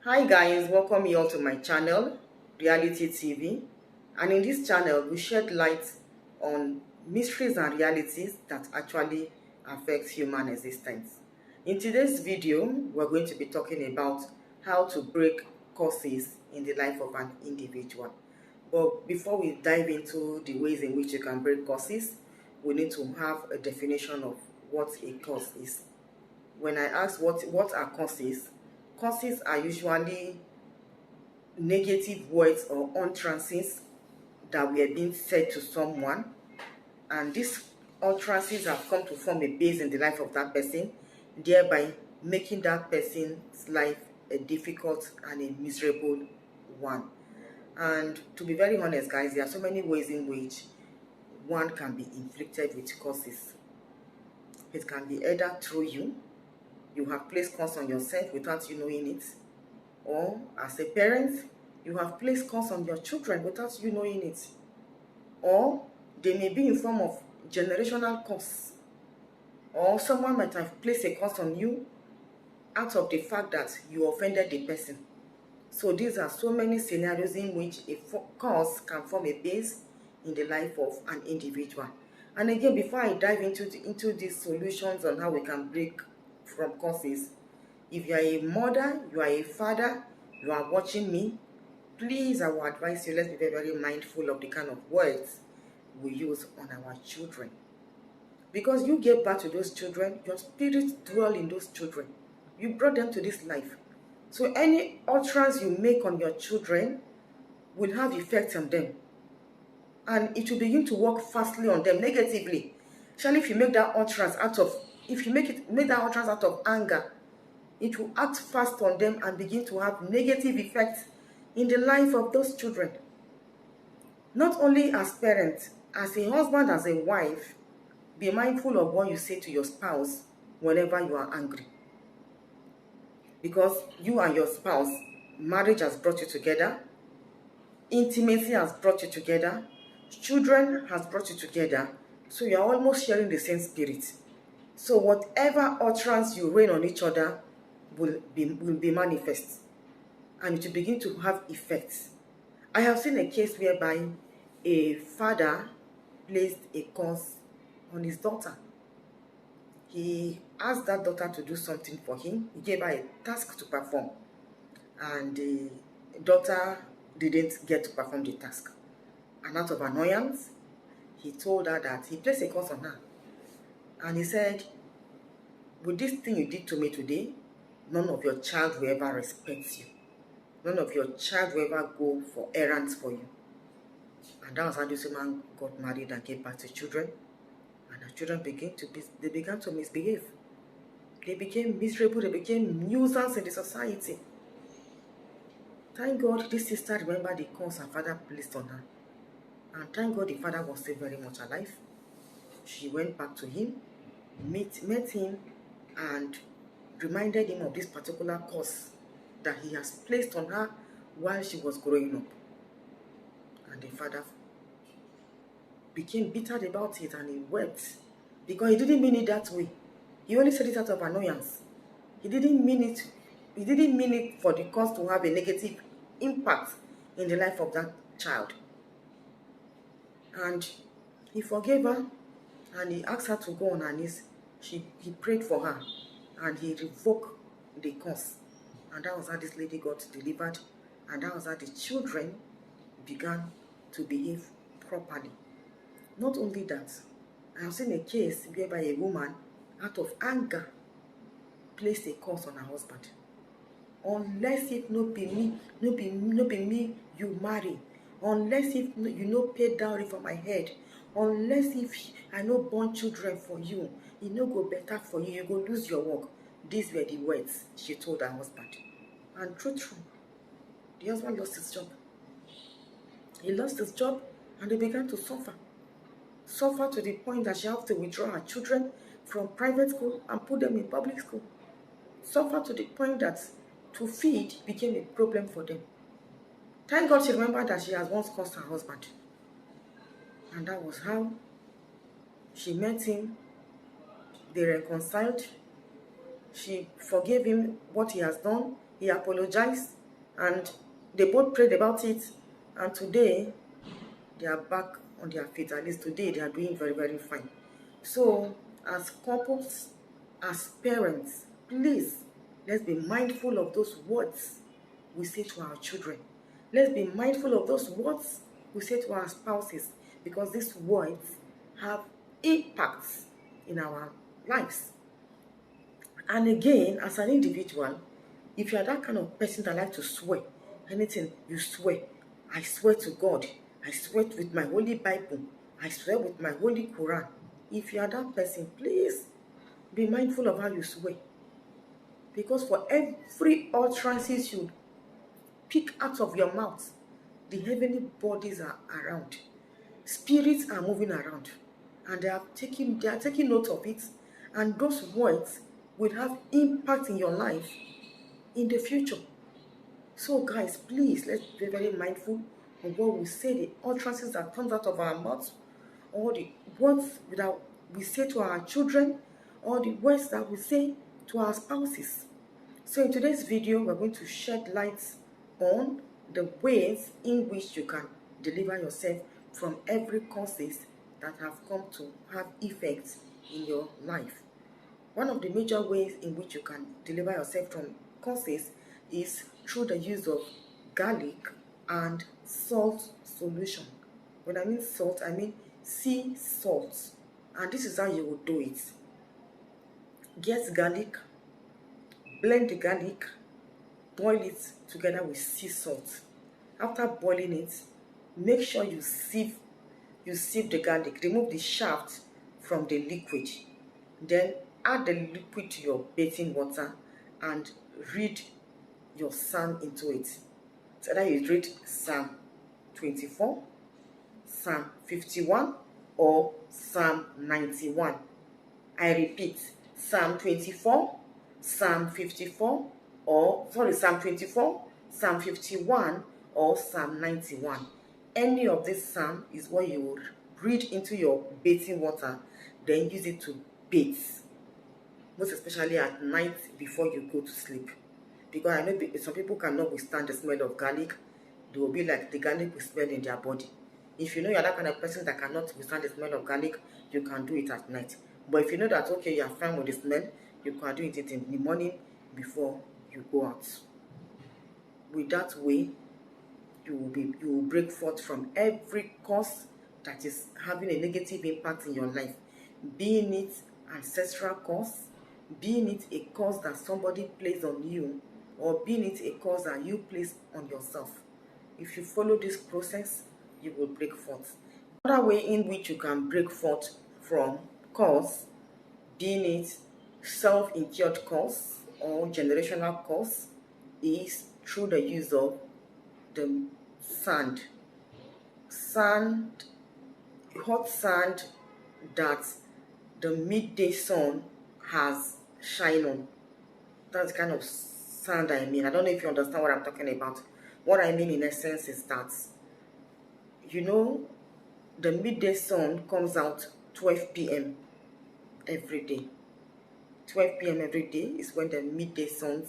Hi guys, welcome you all to my channel, Reality TV. And in this channel, we shed light on mysteries and realities that actually affect human existence. In today's video, we're going to be talking about how to break curses in the life of an individual. But before we dive into the ways in which you can break curses, we need to have a definition of what a curse is. When I ask what are curses are usually negative words or utterances that were being said to someone, and these utterances have come to form a base in the life of that person, thereby making that person's life a difficult and a miserable one. And to be very honest, guys, there are so many ways in which one can be inflicted with curses. It can be either through you have placed curse on yourself without you knowing it, or as a parent, you have placed curse on your children without you knowing it, or they may be in form of generational curse, or someone might have placed a curse on you out of the fact that you offended the person. So these are so many scenarios in which a curse can form a base in the life of an individual. And again, before I dive into these solutions on how we can break from curses, if you are a mother, you are a father, you are watching me, please, I will advise you, let's be very, very mindful of the kind of words we use on our children. Because you gave birth to those children, your spirit dwell in those children. You brought them to this life. So any utterance you make on your children will have effect on them. And it will begin to work fastly on them negatively. Especially if you make that utterance make that utterance out of anger, it will act fast on them and begin to have negative effects in the life of those children. Not only as parents, as a husband, as a wife, be mindful of what you say to your spouse whenever you are angry. Because you and your spouse, marriage has brought you together, intimacy has brought you together, children has brought you together, so you are almost sharing the same spirit. So whatever utterance you rain on each other will be manifest, and it will begin to have effects. I have seen a case whereby a father placed a curse on his daughter. He asked that daughter to do something for him. He gave her a task to perform, and the daughter didn't get to perform the task. And out of annoyance, he told her that he placed a curse on her. And he said, with this thing you did to me today, none of your child will ever respect you. None of your child will ever go for errands for you. And that was how this woman got married and gave birth to children. And her children began to misbehave. They became miserable, they became nuisance in the society. Thank God this sister remembered the curse her father placed on her. And thank God the father was still very much alive. She went back to him, met him, and reminded him of this particular curse that he has placed on her while she was growing up. And the father became bitter about it, and he wept because he didn't mean it that way. He only said it out of annoyance. He didn't mean it for the cause to have a negative impact in the life of that child. And he forgave her, and he asked her to go on her knees. He prayed for her, and he revoked the curse. And that was how this lady got delivered, and that was how the children began to behave properly. Not only that, I have seen a case whereby a woman, out of anger, placed a curse on her husband. Unless if no be me you marry, unless if you no pay dowry for my head, unless if I no born children for you, it no go better for you, you go lose your work. These were the words she told her husband. And true, the husband lost his job. He lost his job, and they began to suffer to the point that she had to withdraw her children from private school and put them in public school. Suffer to the point that to feed became a problem for them. Thank God she remembered that she has once cursed her husband. And that was how she met him. They reconciled. She forgave him what he has done. He apologized, and they both prayed about it, and today they are back on their feet. At least today they are doing very, very fine. So as couples, as parents, please, let's be mindful of those words we say to our children. Let's be mindful of those words we say to our spouses, because these words have impacts in our lives. And again, as an individual, if you are that kind of person that like to swear, anything you swear, I swear to God, I swear with my holy Bible, I swear with my holy Quran. If you are that person, please be mindful of how you swear. Because for every utterances you pick out of your mouth, the heavenly bodies are around. Spirits are moving around, and they are taking note of it, and those words will have impact in your life in the future. So guys, please, let's be very mindful of what we say, the utterances that comes out of our mouths, or the words that we say to our children, or the words that we say to our spouses. So in today's video, we're going to shed light on the ways in which you can deliver yourself from every causes that have come to have effects in your life. One of the major ways in which you can deliver yourself from causes is through the use of garlic and salt solution. When I mean salt, I mean sea salt. And this is how you will do it. Get garlic, blend the garlic, boil it together with sea salt. After boiling it, make sure you sieve the garlic, remove the shaft from the liquid. Then add the liquid to your bathing water and read your psalm into it. So that you read Psalm 24, Psalm 51, or Psalm 91. I repeat, Psalm 24, Psalm 54, Psalm 24, Psalm 51, or Psalm 91. Any of this psalm is what you will read into your bathing water, then use it to bathe, most especially at night before you go to sleep. Because I know some people cannot withstand the smell of garlic. They will be like the garlic will smell in their body. If you know you're that kind of person that cannot withstand the smell of garlic, you can do it at night. But if you know that, okay, you're fine with the smell, you can do it in the morning before you go out. With that way, you will break forth from every cause that is having a negative impact in your life, being it ancestral cause, being it a cause that somebody placed on you, or being it a cause that you place on yourself. If you follow this process, you will break forth. Another way in which you can break forth from cause, being it self-incurred cause or generational cause, is through the use of the sand, hot sand that the midday sun has shine on. That's the kind of sand I mean. I don't know if you understand what I'm talking about. What I mean in essence is that, you know, the midday sun comes out 12 p.m. every day. 12 p.m. every day is when the midday sun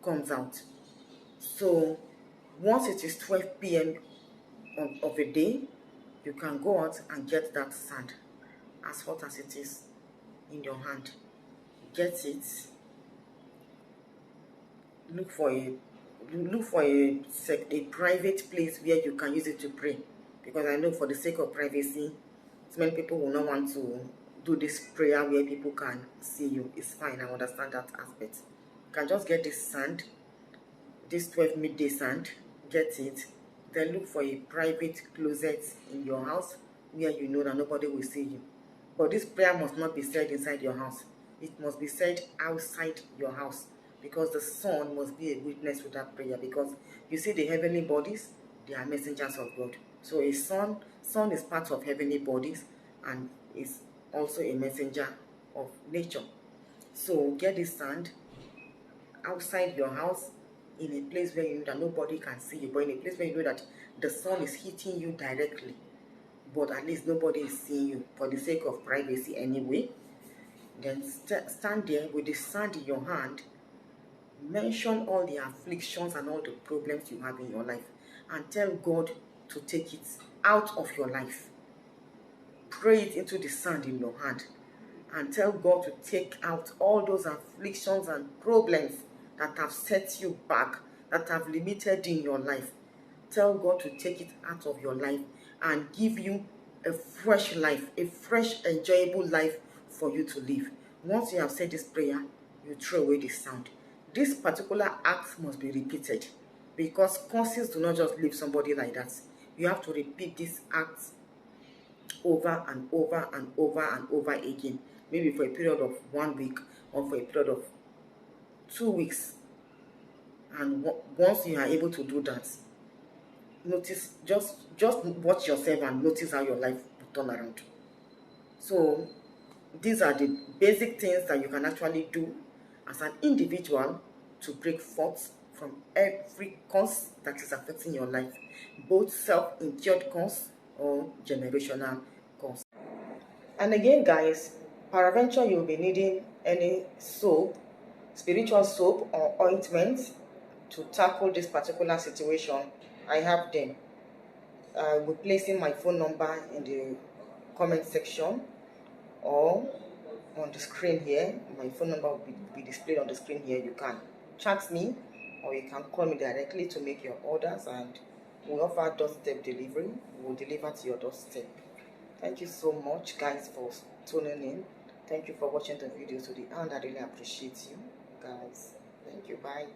comes out. So once it is 12 p.m. of a day, you can go out and get that sand, as hot as it is, in your hand. Get it. Look for a private place where you can use it to pray, because I know for the sake of privacy, many people will not want to do this prayer where people can see you. It's fine, I understand that aspect. You can just get this sand, this 12 midday sand, get it, then look for a private closet in your house where you know that nobody will see you. But this prayer must not be said inside your house. It must be said outside your house, because the sun must be a witness with that prayer. Because you see, the heavenly bodies, they are messengers of God. So a sun is part of heavenly bodies and is also a messenger of nature. So get this sand outside your house, in a place where you know that nobody can see you, but in a place where you know that the sun is hitting you directly, but at least nobody is seeing you, for the sake of privacy anyway. Then stand there with the sand in your hand. mention all the afflictions and all the problems you have in your life and tell God to take it out of your life. Pray it into the sand in your hand and tell God to take out all those afflictions and problems that have set you back, that have limited in your life. Tell God to take it out of your life and give you a fresh life, a fresh, enjoyable life for you to live. Once you have said this prayer, you throw away the sound. This particular act must be repeated because curses do not just leave somebody like that. You have to repeat this act over and over and over and over again, maybe for a period of 1 week or for a period of 2 weeks. And once you are able to do that, notice, just watch yourself and notice how your life will turn around. So these are the basic things that you can actually do as an individual to break forth from every curse that is affecting your life, both self-incurred curse or generational curse. And again, guys, peradventure you'll be needing any soap, spiritual soap or ointment to tackle this particular situation. I have them. I will be placing my phone number in the comment section or on the screen here. My phone number will be displayed on the screen here. You can chat me or you can call me directly to make your orders, and we offer doorstep delivery. We will deliver to your doorstep. Thank you so much, guys, for tuning in. Thank you for watching the video to the end. I really appreciate you, guys. Thank you. Bye.